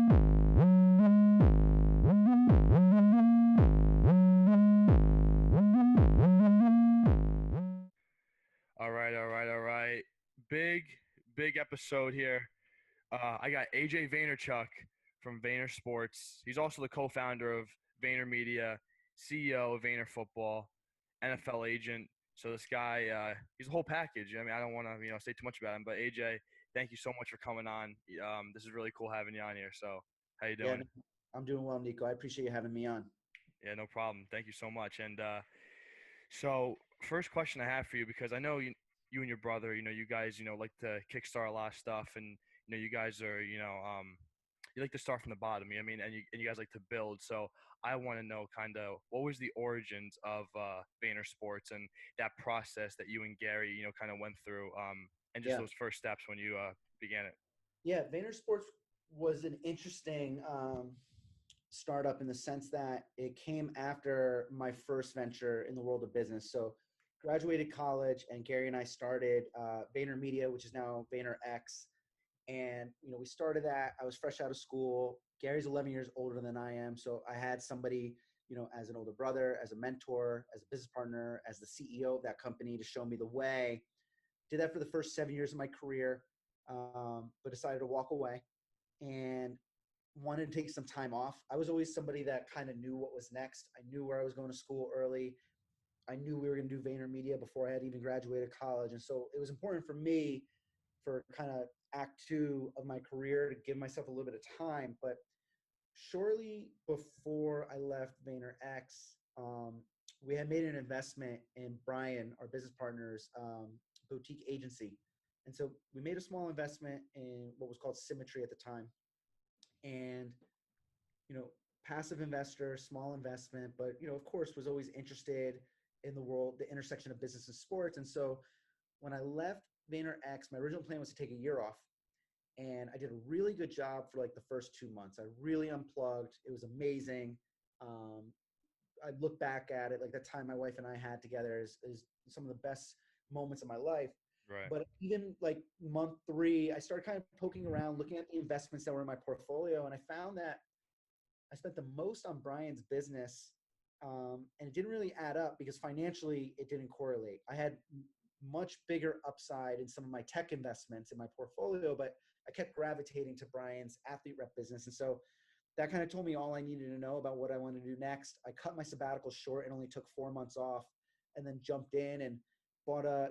All right, all right, all right. Big episode here. I got AJ Vaynerchuk from VaynerSports. He's also the co-founder of VaynerMedia, CEO of Vayner Football, NFL agent. So this guy, he's a whole package. I mean, I don't want to, say too much about him, but AJ, thank you so much for coming on. This is really cool having you on here. So, how you Yeah, doing? no, I'm doing well, Nico. I appreciate you having me on. Yeah, no problem. Thank you so much. And so, first question I have for you, because I know you and your brother, you guys, like to kickstart a lot of stuff, and you guys are, you like to start from the bottom. I mean, and you guys like to build. So I want to know kind of what was the origins of VaynerSports and that process that you and Gary, kind of went through, and just Yeah, those first steps when you began it. yeah. VaynerSports was an interesting startup in the sense that it came after my first venture in the world of business. So, graduated college, and Gary and I started VaynerMedia, which is now VaynerX. And we started that. I was fresh out of school. Gary's 11 years older than I am, so I had somebody, as an older brother, as a mentor, as a business partner, as the CEO of that company to show me the way. Did that for the first 7 years of my career, but decided to walk away and wanted to take some time off. I was always somebody that kind of knew what was next. I knew where I was going to school early. I knew we were going to do VaynerMedia before I had even graduated college. And so it was important for me for kind of act two of my career to give myself a little bit of time. But shortly before I left VaynerX, we had made an investment in Brian, our business partner's boutique agency. And so we made a small investment in what was called Symmetry at the time. And, you know, passive investor, small investment, but, of course, was always interested in the world, the intersection of business and sports. And so when I left VaynerX, my original plan was to take a year off. And I did a really good job for like the first 2 months. I really unplugged. It was amazing. Um, I look back at it, like that time my wife and I had together is some of the best moments of my life. Right. But even like month 3, I started kind of poking around, looking at the investments that were in my portfolio. And I found that I spent the most on Brian's business. And it didn't really add up because financially it didn't correlate. I had much bigger upside in some of my tech investments in my portfolio, but I kept gravitating to Brian's athlete rep business. And so that kind of told me all I needed to know about what I wanted to do next. I cut my sabbatical short and only took 4 months off, and then jumped in and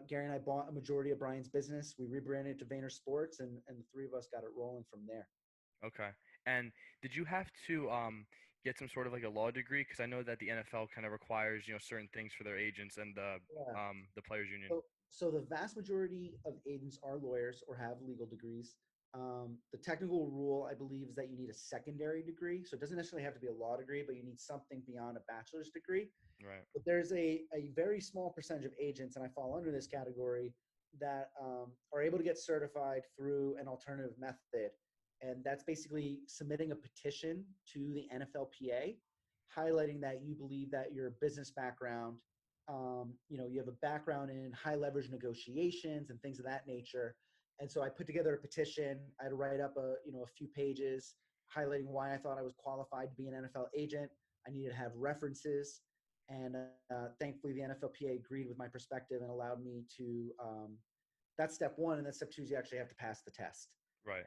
Gary and I bought a majority of Brian's business. We rebranded it to VaynerSports, and the three of us got it rolling from there. Okay. And did you have to get some sort of like a law degree? Because I know that the NFL kind of requires, certain things for their agents and Yeah. the players union. So the vast majority of agents are lawyers or have legal degrees. The technical rule, I believe, is that you need a secondary degree. So it doesn't necessarily have to be a law degree, but you need something beyond a bachelor's degree. Right. But there's a very small percentage of agents, and I fall under this category, that are able to get certified through an alternative method. And that's basically submitting a petition to the NFLPA, highlighting that you believe that your business background, you have a background in high leverage negotiations and things of that nature. And so I put together a petition. I had to write up a few pages highlighting why I thought I was qualified to be an NFL agent. I needed to have references. And thankfully, the NFLPA agreed with my perspective and allowed me to. That's step one. And then step two is you actually have to pass the test. Right.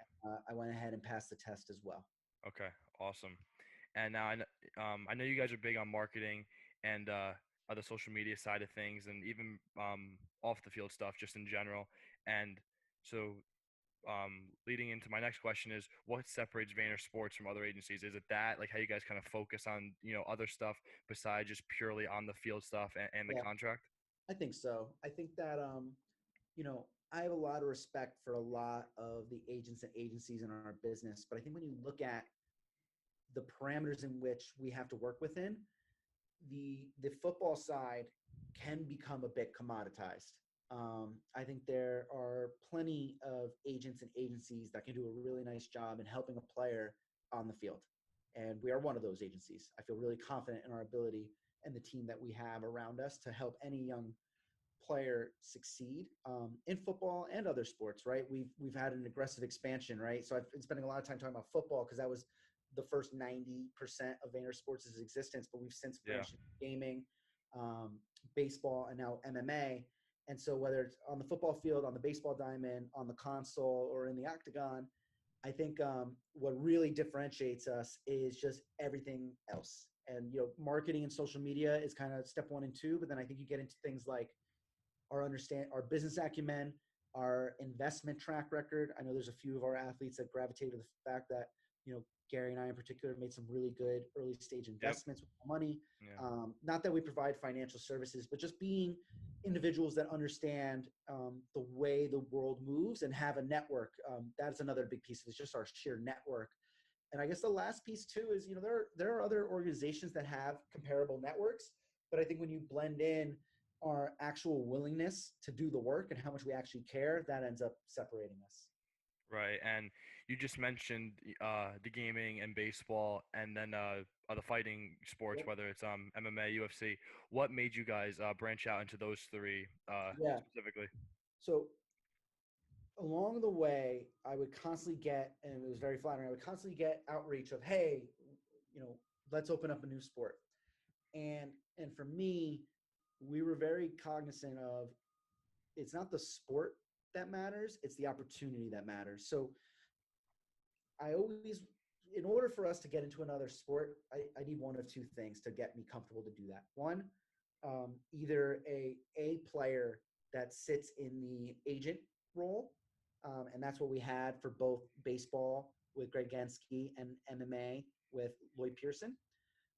I went ahead and passed the test as well. Okay. Awesome. And now I know you guys are big on marketing and the social media side of things, and even off the field stuff, just in general. And so, leading into my next question is, what separates VaynerSports from other agencies? Is it that, like, how you guys kind of focus on other stuff besides just purely on the field stuff and the Yeah, contract? I think so. I think that I have a lot of respect for a lot of the agents and agencies in our business, but I think when you look at the parameters in which we have to work within, the football side can become a bit commoditized. I think there are plenty of agents and agencies that can do a really nice job in helping a player on the field. And we are one of those agencies. I feel really confident in our ability and the team that we have around us to help any young player succeed in football and other sports, right? We've had an aggressive expansion, right? So I've been spending a lot of time talking about football because that was the first 90% of VaynerSports' existence, but we've since Yeah. branched into gaming, baseball, and now MMA. And so whether it's on the football field, on the baseball diamond, on the console, or in the octagon, I think what really differentiates us is just everything else. And marketing and social media is kind of step 1 and 2, but then I think you get into things like our business acumen, our investment track record. I know there's a few of our athletes that gravitate to the fact that Gary and I in particular made some really good early stage Yep. investments with money. Yeah. Not that we provide financial services, but just being individuals that understand the way the world moves and have a network. That's another big piece of it, just our sheer network. And I guess the last piece too is, there are other organizations that have comparable networks, but I think when you blend in our actual willingness to do the work and how much we actually care, that ends up separating us. Right. And you just mentioned the gaming and baseball, and then the fighting sports, Yep. whether it's MMA, UFC. What made you guys branch out into those three Yeah. specifically? So along the way, I would constantly get, and it was very flattering, I would constantly get outreach of, hey, let's open up a new sport. And for me, we were very cognizant of, it's not the sport that matters, it's the opportunity that matters. So I always, in order for us to get into another sport, I need one of two things to get me comfortable to do that. One, either a player that sits in the agent role, and that's what we had for both baseball with Greg Gansky and MMA with Lloyd Pearson,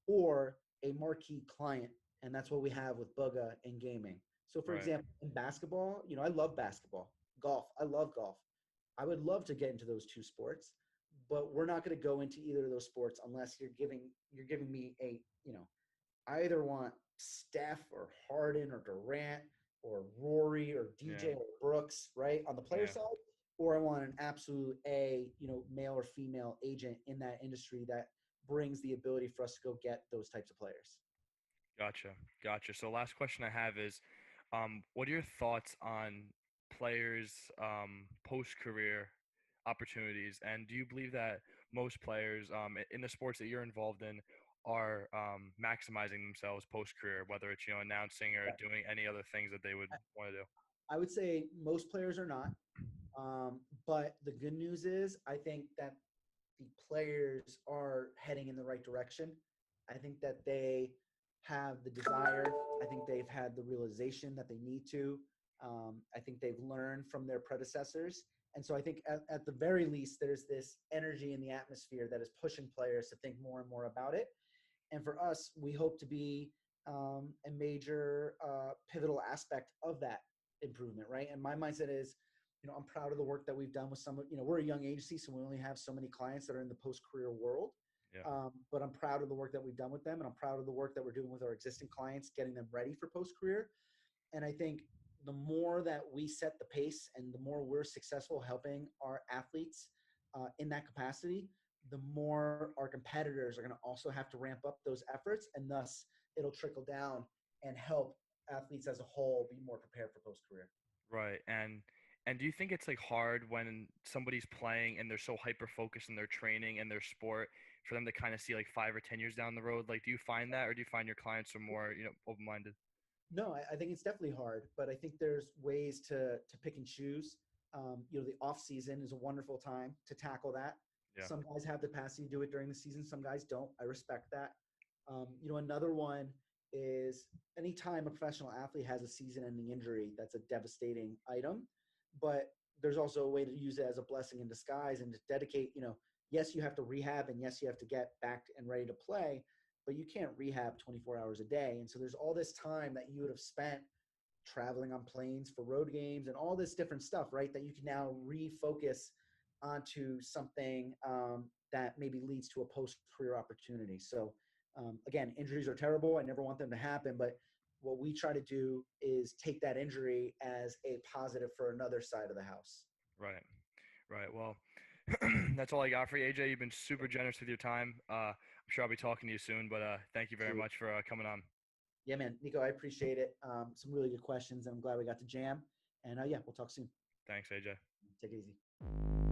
or a marquee client, and that's what we have with Bugga in gaming. So, for Right. example, in basketball, I love basketball, golf. I love golf. I would love to get into those two sports, but we're not going to go into either of those sports unless you're giving me I either want Steph or Harden or Durant or Rory or DJ Yeah. or Brooks, right, on the player Yeah. side, or I want an absolute male or female agent in that industry that brings the ability for us to go get those types of players. Gotcha. Gotcha. So last question I have is, what are your thoughts on players' post-career opportunities? And do you believe that most players in the sports that you're involved in are maximizing themselves post-career, whether it's, announcing or Yeah. doing any other things that they would want to do? I would say most players are not. But the good news is, I think that the players are heading in the right direction. I think that they have the desire. I think they've had the realization that they need to. I think they've learned from their predecessors. And so I think at the very least, there's this energy in the atmosphere that is pushing players to think more and more about it. And for us, we hope to be a major pivotal aspect of that improvement, right? And my mindset is, I'm proud of the work that we've done with some of, we're a young agency, so we only have so many clients that are in the post-career world. Yeah. But I'm proud of the work that we've done with them, and I'm proud of the work that we're doing with our existing clients, getting them ready for post-career. And I think the more that we set the pace and the more we're successful helping our athletes in that capacity, the more our competitors are going to also have to ramp up those efforts, and thus it'll trickle down and help athletes as a whole be more prepared for post-career. Right. And do you think it's like hard when somebody's playing and they're so hyper focused in their training and their sport for them to kind of see like 5 or 10 years down the road? Like, do you find that, or do you find your clients are more, open minded? No, I think it's definitely hard, but I think there's ways to pick and choose. The off season is a wonderful time to tackle that. Yeah. Some guys have the capacity to do it during the season. Some guys don't. I respect that. Another one is anytime a professional athlete has a season-ending injury, that's a devastating item. But there's also a way to use it as a blessing in disguise and to dedicate. Yes, you have to rehab, and yes, you have to get back and ready to play, but you can't rehab 24 hours a day. And so there's all this time that you would have spent traveling on planes for road games and all this different stuff, right? That you can now refocus onto something that maybe leads to a post-career opportunity. So again, injuries are terrible. I never want them to happen, but what we try to do is take that injury as a positive for another side of the house. Right. Right. Well, that's all I got for you, AJ. You've been super generous with your time. I'm sure I'll be talking to you soon, but thank you very Absolutely. much for coming on. Yeah, man. Nico, I appreciate it. Some really good questions. I'm glad we got to jam. And yeah, we'll talk soon. Thanks, AJ. Take it easy.